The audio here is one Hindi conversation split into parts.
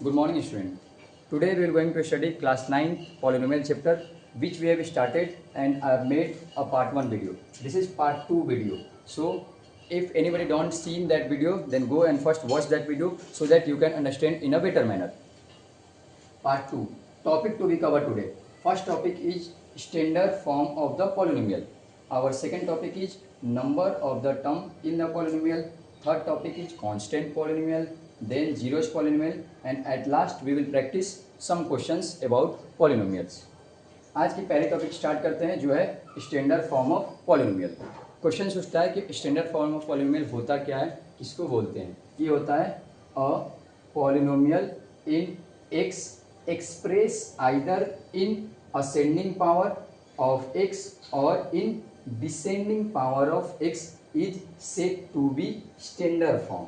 Good morning, student. Today we are going to study class 9 polynomial chapter, which we have started and I have made a part 1 video. This is part 2 video. So if anybody don't seen that video, then go and first watch that video so that you can understand in a better manner. Part 2. Topic to be covered today. First topic is standard form of the polynomial. Our second topic is number of the term in the polynomial. Third topic is constant polynomial, then zeros polynomial, and at last we will practice some questions about polynomials. आज की पहली टॉपिक स्टार्ट करते हैं जो है standard form of polynomial. Question पूछता है कि स्टैंडर्ड फॉर्म ऑफ पॉलिनोमियल होता क्या है, किसको बोलते हैं. ये होता है a polynomial in x express either in ascending power of x और in descending power of x is said to be standard form.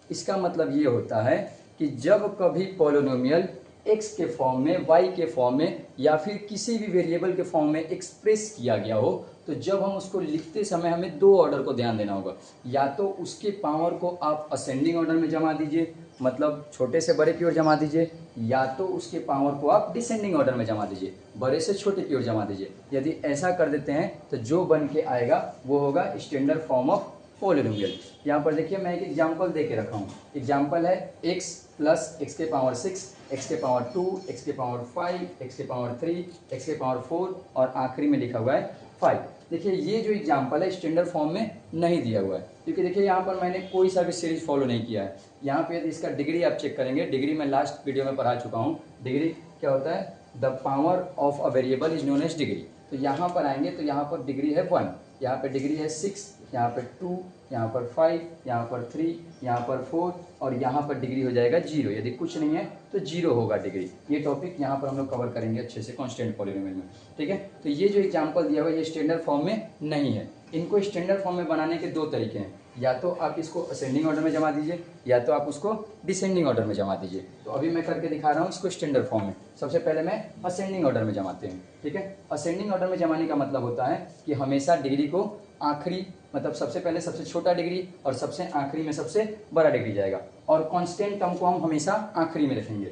इसका मतलब ये होता है कि जब कभी पॉलिनोमियल x के फॉर्म में, y के फॉर्म में या फिर किसी भी वेरिएबल के फॉर्म में एक्सप्रेस किया गया हो, तो जब हम उसको लिखते समय हमें दो ऑर्डर को ध्यान देना होगा. या तो उसके पावर को आप असेंडिंग ऑर्डर में जमा दीजिए, मतलब छोटे से बड़े की ओर जमा दीजिए, या तो उसके पावर को आप डिसेंडिंग ऑर्डर में जमा दीजिए, बड़े से छोटे की ओर जमा दीजिए. यदि ऐसा कर देते हैं तो जो बन के आएगा वो होगा स्टैंडर्ड फॉर्म ऑफ पॉलिनोमियल. यहाँ पर देखिए मैं एक एग्जांपल दे के रखा हूँ. एग्जांपल है x प्लस एक्स के पावर 6, एक्स के पावर 2, एक्स के पावर 5, एक्स के पावर 3, एक्स के पावर 4 और आखिरी में लिखा हुआ है 5. देखिए ये जो एग्जांपल है स्टैंडर्ड फॉर्म में नहीं दिया हुआ है, क्योंकि देखिए यहाँ पर मैंने कोई सा भी सीरीज फॉलो नहीं किया है. यहाँ पे यदि इसका डिग्री आप चेक करेंगे, डिग्री मैं लास्ट वीडियो में पढ़ा चुका हूँ. डिग्री क्या होता है, the power of a variable is known as degree. तो यहाँ पर आएंगे तो यहाँ पर डिग्री है 1, यहाँ पे डिग्री है 6, यहाँ पर 2, यहाँ पर 5, यहाँ पर 3, यहाँ पर 4 और यहाँ पर डिग्री हो जाएगा 0. यदि कुछ नहीं है तो 0 होगा डिग्री. ये टॉपिक यहाँ पर हम लोग कवर करेंगे अच्छे से कांस्टेंट पॉलिनोमियल में. ठीक है, तो ये जो एग्जांपल दिया हुआ है ये स्टैंडर्ड फॉर्म में नहीं है. इनको स्टैंडर्ड फॉर्म में बनाने के दो तरीके हैं. या तो आप इसको असेंडिंग ऑर्डर में जमा दीजिए या तो आप उसको डिसेंडिंग ऑर्डर में जमा दीजिए. तो अभी मैं करके दिखा रहा हूँ इसको स्टैंडर्ड फॉर्म में. सबसे पहले मैं असेंडिंग ऑर्डर में जमाते हैं. ठीक है, असेंडिंग ऑर्डर में जमाने का मतलब होता है कि हमेशा डिग्री को आखिरी, मतलब सबसे पहले सबसे छोटा डिग्री और सबसे आखिरी में सबसे बड़ा डिग्री जाएगा, और कांस्टेंट टर्म को हम हमेशा आखिरी में रखेंगे.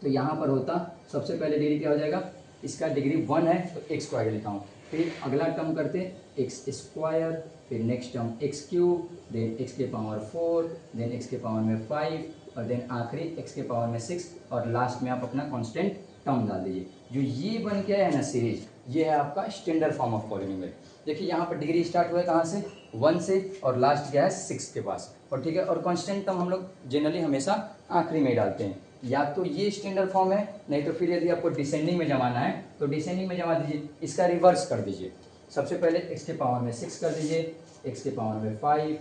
तो यहाँ पर होता सबसे पहले डिग्री क्या हो जाएगा, इसका डिग्री 1 है तो x को आगे लिखा हूँ. फिर अगला टर्म करते एक्स स्क्वायर, फिर next term x cube, then x के पावर 4, देन एक्स के पावर में 5 और देन आखिरी एक्स के पावर में 6 और लास्ट में आप अपना कांस्टेंट टर्म डाल दीजिए. जो ये बन गया है ना सीरीज, ये है आपका स्टैंडर्ड फॉर्म ऑफ पॉलिनोमियल. देखिए यहाँ पर डिग्री स्टार्ट हुआ है कहाँ से, 1 से और लास्ट गया है 6 के पास. और ठीक है, और कांस्टेंट टर्म हम लोग जनरली हमेशा आखिरी में डालते हैं. या तो ये स्टैंडर्ड फॉर्म है, नहीं तो फिर यदि आपको डिसेंडिंग में जमाना है तो डिसेंडिंग में जमा दीजिए. इसका रिवर्स कर दीजिए. सबसे पहले एक्स के पावर में 6 कर दीजिए, एक्स के पावर में 5,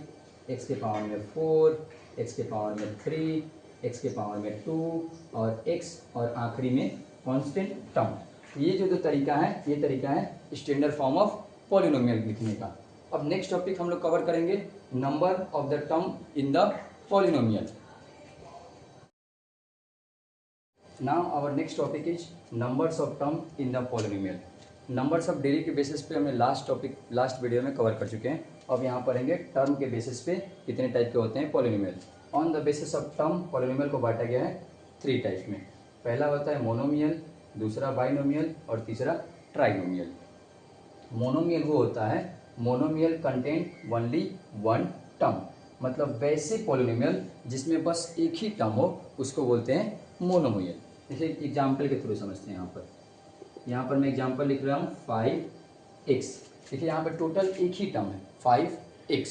एक्स के पावर में 4, एक्स के पावर में 3, एक्स के पावर में 2 और एक्स और आखिरी में कांस्टेंट टर्म. ये जो दो तरीका है, ये तरीका है स्टैंडर्ड फॉर्म ऑफ पॉलिनोमियल लिखने का. अब नेक्स्ट टॉपिक हम लोग कवर करेंगे number of the term in the polynomial. Now our next topic is numbers of term in the polynomial. Numbers of degree के बेसिस पे हमने लास्ट वीडियो में कवर कर चुके हैं. अब यहाँ पढ़ेंगे टर्म के बेसिस पे कितने टाइप के होते हैं polynomial. On the basis of term polynomial को बांटा गया है 3 टाइप में. पहला होता है मोनोमियल, दूसरा बाइनोमियल और तीसरा ट्राइनोमियल. मोनोमियल वो होता है मोनोमियल कंटेंट ओनली 1 टर्म, मतलब वैसे पॉलिनोमियल जिसमें बस एक ही टर्म हो उसको बोलते हैं मोनोमियल. देखिए एग्जाम्पल के थ्रू समझते हैं. यहाँ पर मैं एग्जाम्पल लिख रहा हूँ 5x. देखिए यहाँ पर टोटल एक ही टर्म है 5x.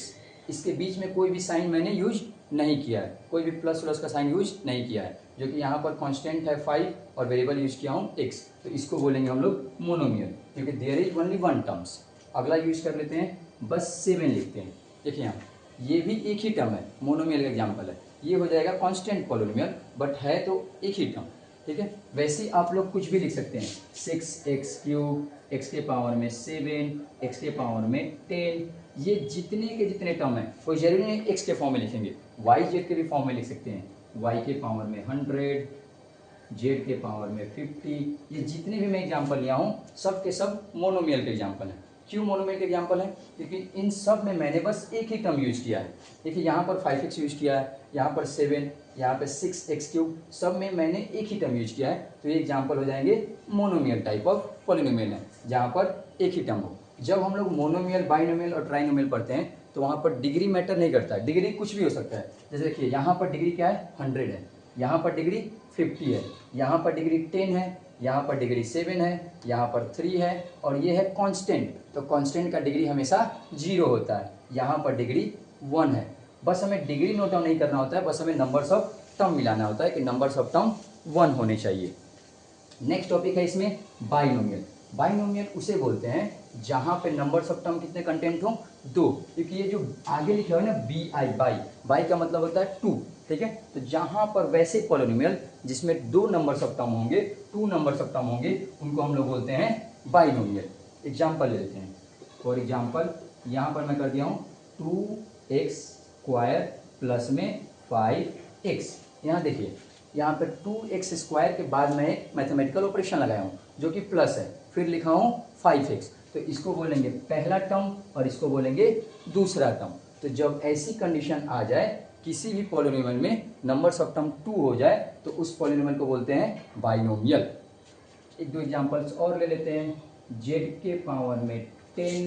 इसके बीच में कोई भी साइन मैंने यूज नहीं किया है, कोई भी प्लस का साइन यूज नहीं किया है, जो कि यहाँ पर कांस्टेंट है 5 और वेरिएबल यूज किया हूँ x. तो इसको बोलेंगे हम लोग मोनोमियल, क्योंकि देयर इज ओनली 1 टर्म्स. अगला यूज कर लेते हैं बस 7 लिखते हैं. देखिए यहाँ ये भी एक ही टर्म है, मोनोमियल का एग्जाम्पल है. ये हो जाएगा कांस्टेंट पॉलिनोमियल, बट है तो एक ही टर्म. ठीक है, वैसे ही आप लोग कुछ भी लिख सकते हैं. 6x क्यूब, एक्स के पावर में 7, एक्स के पावर में 10. ये जितने के जितने टर्म हैं कोई जरूरी नहीं एक्स के फॉर्म में लिखेंगे, वाई जेड के भी फॉर्म में लिख सकते हैं. वाई के पावर में 100, जेड के पावर में 50. ये जितने भी मैं एग्जाम्पल लिया हूँ सब के सब मोनोमियल के एग्जाम्पल हैं. क्यों मोनोमियल के एग्जाम्पल है? क्योंकि इन सब में मैंने बस एक ही टर्म यूज किया है। देखिए यहाँ पर 5x यूज किया है, यहाँ पर 7, यहाँ पर 6x3, सब में मैंने एक ही टर्म यूज किया है। तो ये एग्जाम्पल हो जाएंगे मोनोमियल टाइप ऑफ पॉलिनोमियल है, जहाँ पर एक ही टर्म हो। जब हम लोग मोनोमियल, बाइनोमियल और ट्राइनोमियल पढ़ते हैं तो वहाँ पर डिग्री मैटर नहीं करता है। डिग्री कुछ भी हो सकता है। जैसे देखिए यहाँ पर डिग्री क्या है, 100 है, यहाँ पर डिग्री 50 है, यहाँ पर डिग्री 10 है, यहाँ पर डिग्री 7 है, यहाँ पर 3 है, और ये है कांस्टेंट। तो कांस्टेंट का डिग्री हमेशा 0 होता है। यहाँ पर डिग्री 1 है। बस हमें डिग्री नोट डाउन नहीं करना होता है, बस हमें नंबर्स ऑफ टर्म मिलाना होता है कि नंबर्स ऑफ टर्म 1 होने चाहिए। नेक्स्ट टॉपिक है इसमें बाइनोमियल। बाइनोमियल उसे बोलते हैं जहाँ पे नंबर्स ऑफ टर्म कितने कंटेंट हो, 2। क्योंकि ये जो आगे लिखा हुआ है ना BI, बाई का मतलब होता है 2, ठीक है। तो जहाँ पर वैसे पॉलिनोमियल जिसमें 2 नंबर्स ऑफ टर्म होंगे, 2 नंबर्स ऑफ टर्म होंगे, उनको हम लोग बोलते हैं बाइनोमियल। एग्जाम्पल ले लेते हैं। फॉर एग्जाम्पल यहाँ पर मैं कर दिया हूँ 2x² प्लस में 5x। यहाँ देखिए, यहाँ पे 2x² के बाद मैं एक मैथमेटिकल ऑपरेशन लगाया हूँ जो कि प्लस है, फिर लिखा हूँ 5x। तो इसको बोलेंगे पहला टर्म और इसको बोलेंगे दूसरा टर्म। तो जब ऐसी कंडीशन आ जाए, किसी भी पॉलिनोमियल में नंबर्स ऑफ टर्म 2 हो जाए, तो उस पॉलिनोमियल को बोलते हैं बाइनोमियल। एक दो एग्जांपल्स और ले लेते हैं। z के पावर में 10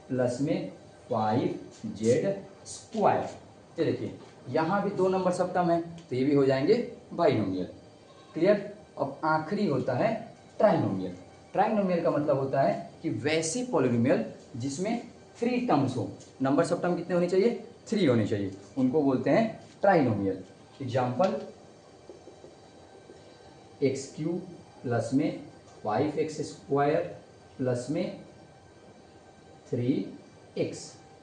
प्लस में 5z²। ये देखिए यहाँ भी 2 नंबर्स ऑफ टर्म है, तो ये भी हो जाएंगे बाइनोमियल। क्लियर। अब आखिरी होता है ट्राइनोमियल। ट्राइनोमियल का मतलब होता है कि वैसी पॉलिनोमियल जिसमें 3 टर्म्स हो। नंबर्स ऑफ टर्म कितने होने चाहिए, 3 होने चाहिए, उनको बोलते हैं ट्राइनोमियल। एग्जाम्पल x³ प्लस में 5x² प्लस में 3x।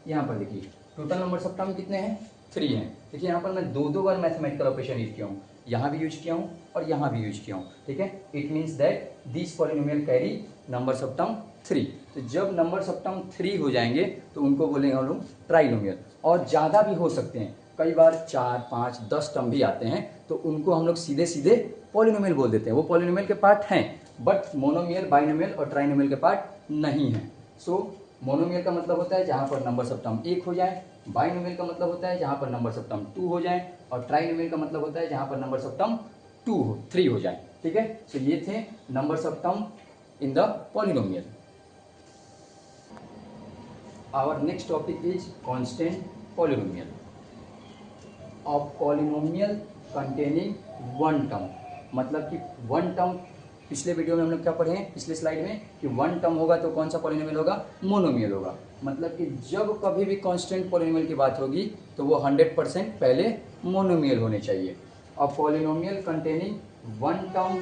यहाँ पर देखिए टोटल नंबर्स ऑफ टर्म कितने हैं, 3 हैं। देखिए यहाँ पर मैं 2 बार मैथमेटिकल ऑपरेशन यूज किया हूँ, यहाँ भी यूज किया हूँ और यहाँ भी यूज किया हूँ, ठीक है। It means that this polynomial carry numbers of term 3। तो जब नंबर्स ऑफ टर्म 3 हो जाएंगे तो उनको बोलेंगे हम लोग ट्राइनोमियल। और ज़्यादा भी हो सकते हैं, कई बार 4, 5, 10 टर्म भी आते हैं, तो उनको हम लोग सीधे सीधे पॉलिनोमियल बोल देते हैं। वो पॉलिनोमियल के पार्ट हैं, बट मोनोमियल, बाइनोमियल और ट्राइनोमियल के पार्ट नहीं हैं। सो मोनोमियल का मतलब होता है जहाँ पर नंबर्स ऑफ टर्म 1 हो जाए, बाइनोमियल का मतलब होता है जहाँ पर नंबर्स ऑफ टर्म 2 हो जाए, और ट्राइनोमियल का मतलब होता है जहाँ पर नंबर्स ऑफ टर्म 3 हो जाए, ठीक है। सो ये थे numbers of term in the polynomial. Our next topic is constant polynomial. A polynomial containing 1 term, मतलब कि 1 टर्म। पिछले वीडियो में हम लोग क्या पढ़े हैं, पिछले स्लाइड में, कि 1 टर्म होगा तो कौन सा पॉलिनोमियल होगा, मोनोमियल होगा। मतलब कि जब कभी भी कांस्टेंट पॉलिनोमियल की बात होगी तो वो 100% पहले मोनोमियल होने चाहिए। अ polynomial containing 1 term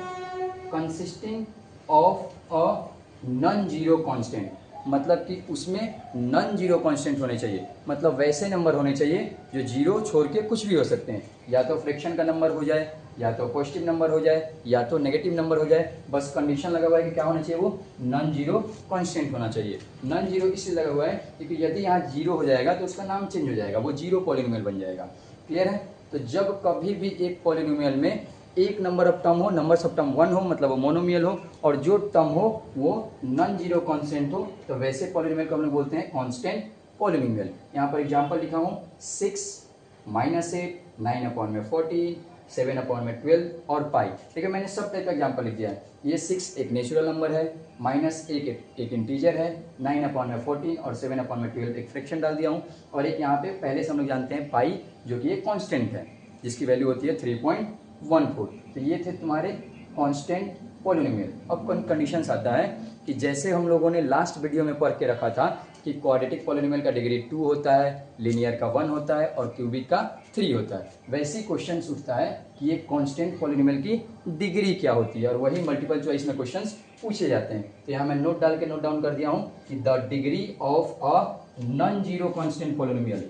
consisting of a non zero constant, मतलब कि उसमें नॉन जीरो कांस्टेंट होने चाहिए। मतलब वैसे नंबर होने चाहिए जो जीरो छोड़ के कुछ भी हो सकते हैं, या तो फ्रैक्शन का नंबर हो जाए, या तो पॉजिटिव नंबर हो जाए, या तो नेगेटिव नंबर हो जाए। बस कंडीशन लगा हुआ है कि क्या होना चाहिए, वो नॉन जीरो कांस्टेंट होना चाहिए। नॉन जीरो इसलिए लगा हुआ है क्योंकि यदि यहाँ जीरो हो जाएगा तो उसका नाम चेंज हो जाएगा, वो जीरो पॉलिनोमियल बन जाएगा। क्लियर है। तो जब कभी भी एक पॉलिनोमियल में एक नंबर ऑफ टर्म हो, नंबर्स ऑफ टर्म 1 हो, मतलब वो मोनोमियल हो, और जो टर्म हो वो नॉन जीरो कांस्टेंट हो, तो वैसे पॉलिनोमियल को हम लोग बोलते हैं कांस्टेंट पॉलिनोमियल। यहाँ पर एग्जांपल लिखा हूँ 6 - 8 9/14 7/12 और पाई। ठीक है, मैंने सब टाइप का एग्जांपल लिख दिया है। ये 6 एक नेचुरल नंबर है, -1 एक इंटीजर है, 9/14 और 7/12 एक फ्रैक्शन डाल दिया हूँ, और एक यहाँ पे पहले से हम लोग जानते हैं पाई, जो कि एक कांस्टेंट है जिसकी वैल्यू होती है 3.14। तो ये थे तुम्हारे कांस्टेंट पॉलिनोमियल। अब कंडीशंस आता है कि जैसे हम लोगों ने लास्ट वीडियो में पढ़ के रखा था कि क्वाड्रेटिक पॉलिनोमियल का डिग्री 2 होता है, लीनियर का 1 होता है और क्यूबिक का 3 होता है। वैसे ही क्वेश्चन उठता है कि ये कांस्टेंट पॉलिनोमियल की डिग्री क्या होती है, और वही मल्टीपल चॉइस में क्वेश्चन पूछे जाते हैं। तो यहाँ मैं नोट डाल के नोट डाउन कर दिया हूँ कि the degree of a non zero constant polynomial,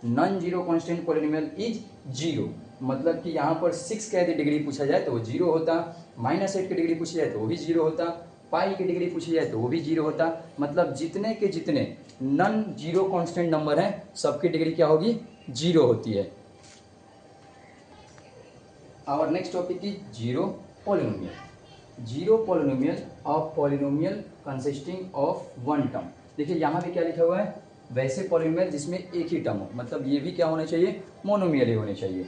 non zero constant polynomial is 0। मतलब कि यहाँ पर 6 का यदि डिग्री पूछा जाए तो वो 0 होता, -8 की डिग्री पूछी जाए तो वो भी 0 होता, पाई की डिग्री पूछी जाए तो वो भी 0 होता। मतलब जितने के जितने नॉन जीरो कांस्टेंट नंबर हैं सबकी डिग्री क्या होगी, 0 होती है। Our next topic is zero polynomial. Zero polynomial, a polynomial consisting of 1 term. देखिए यहाँ पे क्या लिखा हुआ है, वैसे पॉलिनोमियल जिसमें एक ही टर्म हो, मतलब ये भी क्या होने चाहिए, मोनोमियल ही होने चाहिए,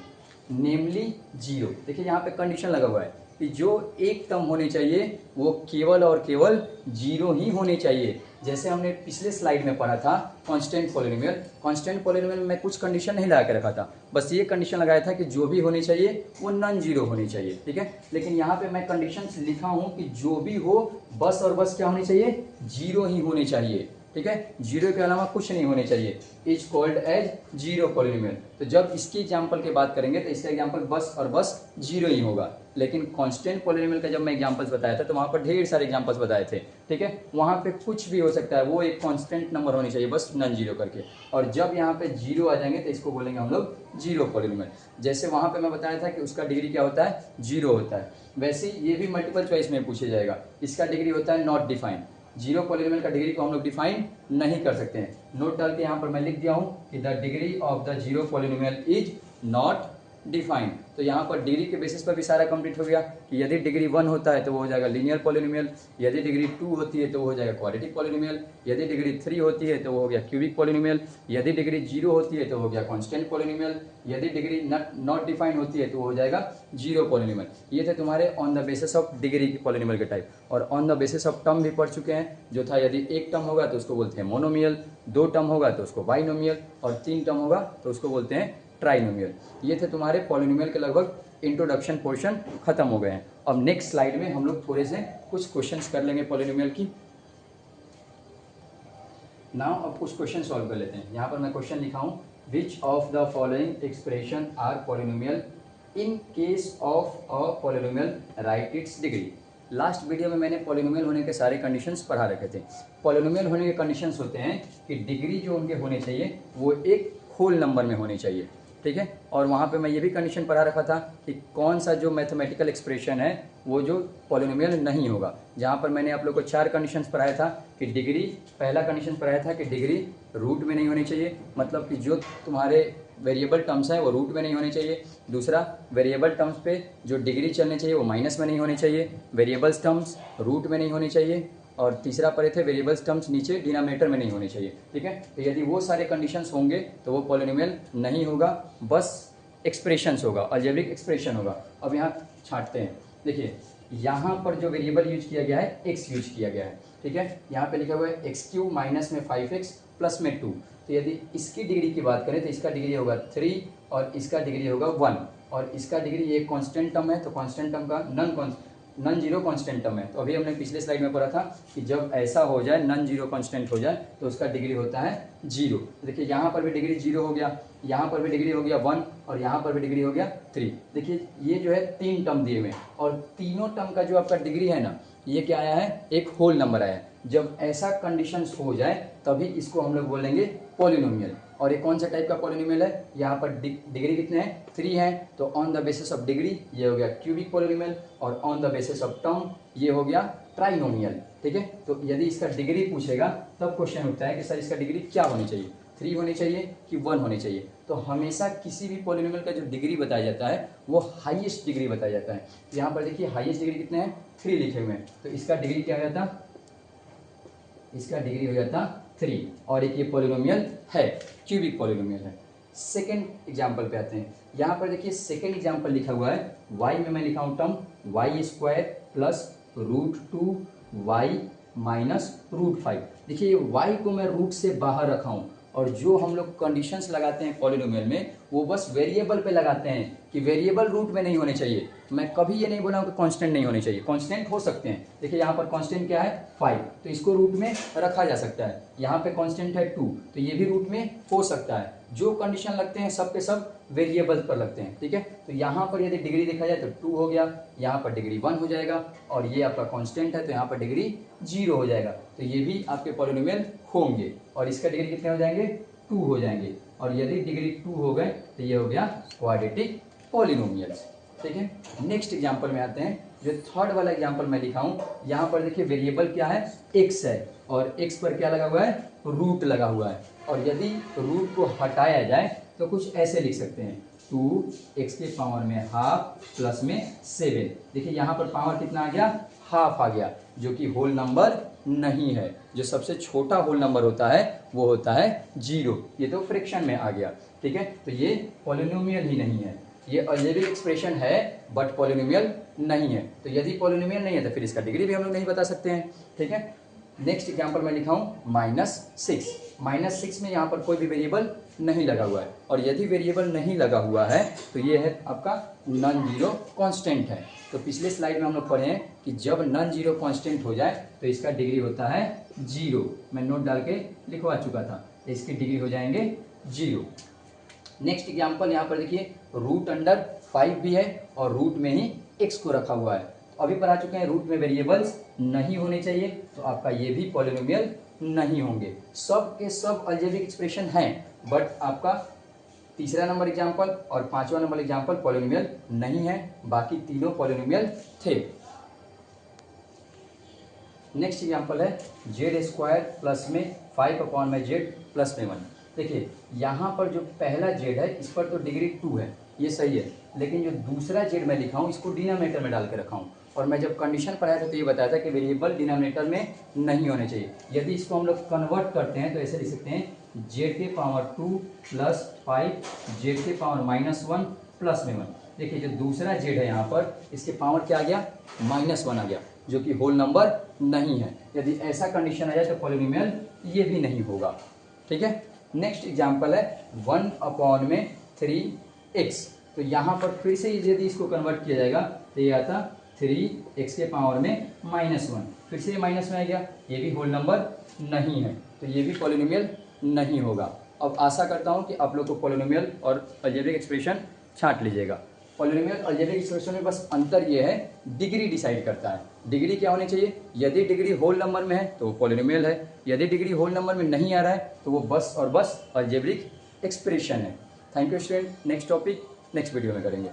नेमली जीरो। देखिए यहाँ पे कंडीशन लगा हुआ है कि जो एक टर्म होने चाहिए वो केवल और केवल जीरो ही होने चाहिए। जैसे हमने पिछले स्लाइड में पढ़ा था कांस्टेंट पॉलिनोमियल, कांस्टेंट पॉलिनोमियल में कुछ कंडीशन नहीं लगा के रखा था, बस ये कंडीशन लगाया था कि जो भी होने चाहिए वो नॉन जीरो होनी चाहिए, ठीक है। लेकिन यहाँ पे मैं कंडीशंस लिखा हूँ कि जो भी हो बस और बस क्या होनी चाहिए, जीरो ही होने चाहिए, ठीक है, जीरो के अलावा कुछ नहीं होने चाहिए, is called as zero polynomial. तो जब इसकी एग्जांपल की बात करेंगे तो इसका एग्जांपल बस और बस जीरो ही होगा। लेकिन कांस्टेंट पॉलिनोमियल का जब मैं एग्जांपल्स बताया था तो वहाँ पर ढेर सारे एग्जांपल्स बताए थे, ठीक है, वहाँ पे कुछ भी हो सकता है, वो एक कांस्टेंट नंबर होनी चाहिए बस नॉन जीरो करके। और जब यहाँ पे जीरो आ जाएंगे तो इसको बोलेंगे हम लोग जीरो पॉलिनोमियल। जैसे वहाँ पे मैं बताया था कि उसका डिग्री क्या होता है, जीरो होता है, वैसे ये भी मल्टीपल चॉइस में पूछा जाएगा, इसका डिग्री होता है नॉट डिफाइंड। जीरो पॉलिनोमियल का डिग्री को हम लोग डिफाइन नहीं कर सकते हैं। नोट डाल के यहाँ पर मैं लिख दिया हूँ कि the degree of the zero polynomial is not defined. तो यहाँ पर डिग्री के बेसिस पर भी सारा कंप्लीट हो गया कि यदि डिग्री 1 होता है तो वो हो जाएगा लीनियर पॉलिनोमियल, यदि डिग्री 2 होती है तो वो हो जाएगा क्वाड्रेटिक पॉलिनोमियल, यदि डिग्री 3 होती है तो वो हो गया क्यूबिक पॉलिनोमियल, यदि डिग्री 0 होती है तो हो गया कांस्टेंट पॉलिनोमियल, यदि डिग्री नॉट डिफाइंड होती है तो वो हो जाएगा जीरो पॉलिनोमियल। ये थे तुम्हारे on the basis of degree polynomial के टाइप। और on the basis of term भी पढ़ चुके हैं, जो था यदि एक टर्म होगा तो उसको बोलते हैं मोनोमियल, 2 टर्म होगा तो उसको बाइनोमियल, और 3 टर्म होगा तो उसको बोलते हैं ट्राइनोमियल। ये थे तुम्हारे पॉलिनोमियल के लगभग इंट्रोडक्शन पोर्शन खत्म हो गए हैं। अब नेक्स्ट स्लाइड में हम लोग थोड़े से कुछ क्वेश्चंस कर लेंगे पॉलिनोमियल की। नाउ अब कुछ क्वेश्चन सॉल्व कर लेते हैं। यहाँ पर मैं क्वेश्चन लिखा हूँ, which of the following expression are polynomial in case of a polynomial write its degree. Last video में मैंने पॉलिनोमियल होने के सारे कंडीशंस पढ़ा रखे थे। पॉलिनोमियल होने के कंडीशंस होते हैं कि डिग्री जो उनके होने चाहिए वो एक होल नंबर में होनी चाहिए, ठीक है। और वहाँ पे मैं ये भी कंडीशन पढ़ा रखा था कि कौन सा जो मैथमेटिकल एक्सप्रेशन है वो जो पॉलिनोमियल नहीं होगा। जहाँ पर मैंने आप लोग को 4 कंडीशंस पढ़ाया था कि डिग्री, पहला कंडीशन पढ़ाया था कि डिग्री रूट में नहीं होनी चाहिए, मतलब कि जो तुम्हारे वेरिएबल टर्म्स हैं वो रूट में नहीं होने चाहिए। दूसरा, वेरिएबल टर्म्स पे जो डिग्री चलनी चाहिए वो माइनस में नहीं होनी चाहिए, वेरिएबल्स टर्म्स रूट में नहीं होनी चाहिए। और तीसरा पढ़े थे वेरिएबल्स टर्म्स नीचे डिनोमिनेटर में नहीं होने चाहिए, ठीक है। तो यदि वो सारे कंडीशंस होंगे तो वो पॉलिनोमियल नहीं होगा, बस एक्सप्रेशंस होगा, अलजेब्रिक एक्सप्रेशन होगा। अब यहाँ छांटते हैं, देखिए यहाँ पर जो वेरिएबल यूज किया गया है एक्स यूज किया गया है, ठीक है। यहाँ पे लिखा हुआ है एक्स क्यूब माइनस में 5x प्लस में 2। तो यदि इसकी डिग्री की बात करें तो इसका डिग्री होगा 3 और इसका डिग्री होगा 1, और इसका डिग्री एक कांस्टेंट टर्म है तो कांस्टेंट टर्म का नॉन जीरो कांस्टेंट टर्म है। तो अभी हमने पिछले स्लाइड में पढ़ा था कि जब ऐसा हो जाए नॉन जीरो कांस्टेंट हो जाए तो उसका डिग्री होता है 0। तो देखिए यहाँ पर भी डिग्री 0 हो गया, यहाँ पर भी डिग्री हो गया 1 और यहाँ पर भी डिग्री हो गया 3। देखिए ये जो है 3 टर्म दिए हुए हैं और तीनों टर्म का जो आपका डिग्री है ना, ये क्या आया है, एक होल नंबर आया है। जब ऐसा कंडीशंस हो जाए तभी इसको हम लोग बोलेंगे पॉलिनोमियल। और ये कौन सा टाइप का पॉलिनोमियल है, यहाँ पर डिग्री कितने हैं, 3 है, तो on the basis of degree ये हो गया क्यूबिक पॉलिनोमियल, और on the basis of term ये हो गया ट्राइनोमियल, ठीक है। तो यदि इसका डिग्री पूछेगा तब क्वेश्चन उठता है कि सर इसका डिग्री क्या होनी चाहिए, 3 होनी चाहिए कि 1 होनी चाहिए। तो हमेशा किसी भी पॉलिनोमियल का जो डिग्री बताया जाता है वो हाईएस्ट डिग्री बताया जाता है। यहाँ पर देखिए हाईएस्ट डिग्री कितने हैं, 3 लिखे हुए हैं, तो इसका डिग्री क्या हो जाता, इसका डिग्री हो जाता 3, और एक ये पॉलिनोमियल है, क्यूबिक पॉलिनोमियल है। सेकेंड एग्जाम्पल पे आते हैं। यहाँ पर देखिए सेकेंड एग्जाम्पल लिखा हुआ है, y में मैं लिखा हूँ term y² plus √2 y minus √5। देखिए y को मैं रूट से बाहर रखा हूँ, और जो हम लोग कंडीशंस लगाते हैं पॉलिनोमियल में वो बस वेरिएबल पे लगाते हैं कि वेरिएबल रूट में नहीं होने चाहिए। मैं कभी ये नहीं बोला हूँ कि कांस्टेंट नहीं होने चाहिए, कांस्टेंट हो सकते हैं। देखिए यहाँ पर कांस्टेंट क्या है 5, तो इसको रूट में रखा जा सकता है। यहाँ पे कांस्टेंट है 2, तो ये भी रूट में हो सकता है। जो कंडीशन लगते हैं सब के सब वेरिएबल पर लगते हैं, ठीक है। तो यहाँ पर यदि डिग्री देखा जाए तो 2 हो गया, यहाँ पर डिग्री 1 हो जाएगा, और ये आपका कांस्टेंट है तो यहाँ पर डिग्री 0 हो जाएगा। तो ये भी आपके पॉलिनोमियल होंगे, और इसका डिग्री कितने हो जाएंगे, 2 हो जाएंगे। और यदि डिग्री 2 हो गए तो ये हो गया क्वाड्रेटिक पॉलिनोमियल, ठीक है। नेक्स्ट एग्जांपल में आते हैं। जो थर्ड वाला एग्जांपल मैं लिखा हूँ, यहाँ पर देखिए वेरिएबल क्या है, x है, और x पर क्या लगा हुआ है, रूट लगा हुआ है। और यदि रूट को हटाया जाए तो कुछ ऐसे लिख सकते हैं, 2x के पावर में हाफ प्लस में 7। देखिए यहाँ पर पावर कितना आ गया, हाफ आ गया, जो कि होल नंबर नहीं है। जो सबसे छोटा होल नंबर होता है वो होता है 0। ये तो फ्रैक्शन में आ गया, ठीक है। तो ये पॉलिनोमियल ही नहीं है, ये अलजेब्रिक एक्सप्रेशन है बट पॉलिनोमियल नहीं है। तो यदि पॉलिनोमियल नहीं है तो फिर इसका डिग्री भी हम लोग नहीं बता सकते हैं, ठीक है। नेक्स्ट एग्जाम्पल मैं लिखा हूँ -6। -6 में यहाँ पर कोई भी वेरिएबल नहीं लगा हुआ है, और यदि वेरिएबल नहीं लगा हुआ है तो ये है आपका नॉन जीरो कांस्टेंट है। तो पिछले स्लाइड में हम लोग पढ़े हैं कि जब नॉन जीरो कांस्टेंट हो जाए तो इसका डिग्री होता है 0। मैं नोट डाल के लिखवा चुका था, इसकी डिग्री हो जाएंगे 0। नेक्स्ट एग्जाम्पल यहाँ पर देखिए, √5 भी है और रूट में ही x को रखा हुआ है। अभी पढ़ा चुके हैं रूट में वेरिएबल्स नहीं होने चाहिए, तो आपका ये भी पॉलिनोमियल नहीं होंगे। सब के सब अलजेब्रिक एक्सप्रेशन हैं, बट आपका तीसरा नंबर एग्जाम्पल और पांचवा नंबर एग्जाम्पल पॉलिनोमियल नहीं है, बाकी तीनों पॉलिनोमियल थे। नेक्स्ट एग्जाम्पल है z² प्लस में 5/z प्लस में 1। देखिए यहाँ पर जो पहला z है इस पर तो डिग्री 2 है, ये सही है, लेकिन जो दूसरा z मैं लिखा हूँ इसको डिनोमिनेटर में डाल के रखा हूँ। और मैं जब कंडीशन पढ़ाया था तो ये बताया था कि वेरिएबल डिनोमिनेटर में नहीं होने चाहिए। यदि इसको हम लोग कन्वर्ट करते हैं तो ऐसे लिख सकते हैं z⁻2 प्लस 5 z⁻1 प्लस में 1। देखिए जो दूसरा z है यहाँ पर इसके पावर क्या आ गया, -1 आ गया, जो कि होल नंबर नहीं है। यदि ऐसा कंडीशन आ जाए तो पॉलिनोमियल ये भी नहीं होगा, ठीक है। नेक्स्ट एग्जाम्पल है 1/3x। तो यहाँ पर फिर से यदि इसको कन्वर्ट किया जाएगा तो ये आता 3x के पावर में -1, फिर से माइनस में आ गया, ये भी होल नंबर नहीं है, तो ये भी पॉलिनोमियल नहीं होगा। अब आशा करता हूँ कि आप लोग को पॉलिनोमियल और अलजेब्रिक एक्सप्रेशन छांट लीजिएगा। पॉलिनोमियल अलजेब्रिक एक्सप्रेशन में बस अंतर ये है, डिग्री डिसाइड करता है। डिग्री क्या होनी चाहिए, यदि डिग्री होल नंबर में है तो वो पॉलिनोमियल है, यदि डिग्री होल नंबर में नहीं आ रहा है तो वो बस और बस अलजेब्रिक एक्सप्रेशन है। Thank you student. Next topic next video में करेंगे।